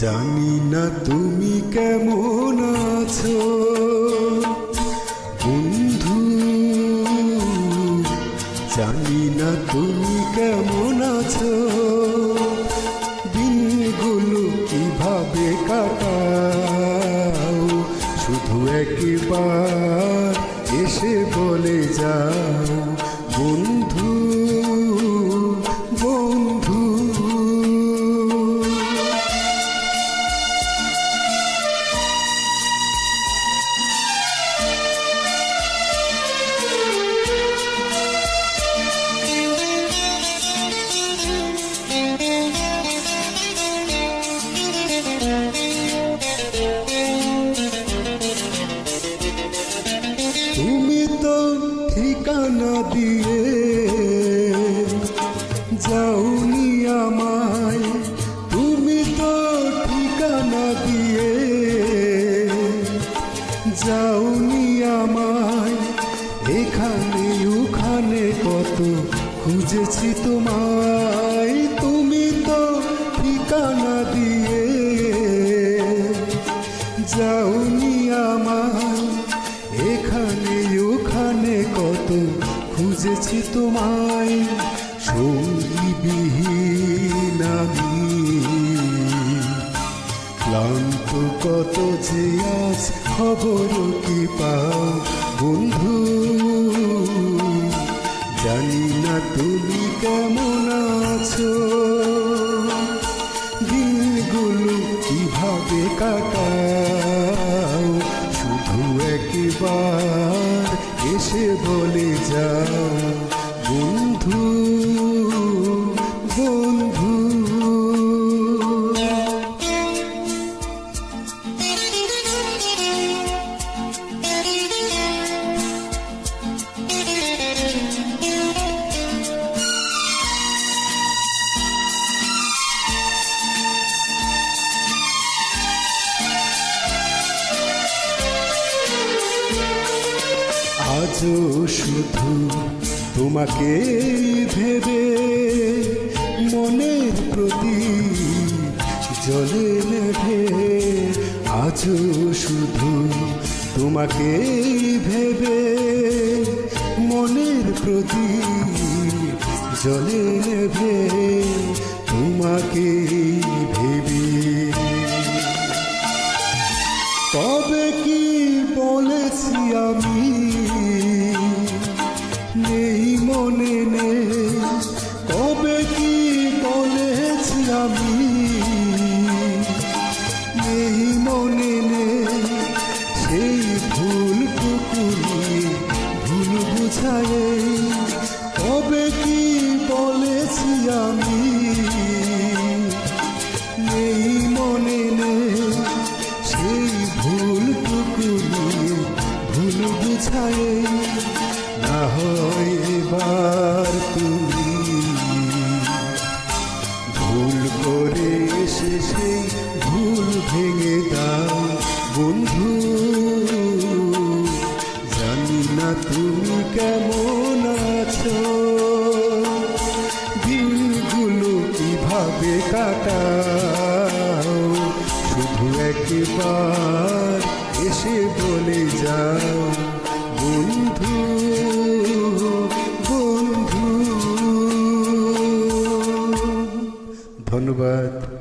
জানি না তুমি কেমন আছো বন্ধু, জানি না তুমি কেমন আছো। দিনগুলো কিভাবে কাটাও, শুধু একবার এসে বলে যাও বন্ধু বন্ধু। তুমি তো ঠিকানা দিয়ে যাওনি আমায়, তুমি তো ঠিকানা দিয়ে যাওনি আমায়। এখানে ওখানে কত খুঁজেছি তোমায়, তুমি তো ঠিকানা দিয়ে যাওনি আমায়। এখানে ওখানে কত খুঁজেছি তোমায়, সঙ্গীবিহীন আমি ক্লান্ত কত যে আজ খবর কি পাও বন্ধু। জানি না তুমি কেমন আছো, দিনগুলো কিভাবে কাটাও, শুধু একবার এসে বলে যাও বন্ধু বন্ধু। আজও শুধু তোমাকে ভেবে মনের প্রতি জলে নেভে। আজও শুধু তোমাকে ভেবে মনের প্রতি জলে নেভে। তোমাকে ভেবে তবে কি বলেছি আমি, নেই মনে নেই। তবে কি বলেছি আমি, নেই মনে নেই। সেই ভুলটুকু নিয়ে ভুল বুঝায়। তবে কি বলেছি আমি, নেই মনে নেই। সেই ভুলটুকু নিয়ে ভুল বুঝায়। না হয় এবার তুমি ভুল করে এসে সেই ভুল ভেঙে দাও বন্ধু। জানি না তুমি কেমন আছো, দিনগুলো কিভাবে কাটাও, শুধু একবার এসে বলে যাও বন্ধু বন্ধু। ধন্যবাদ।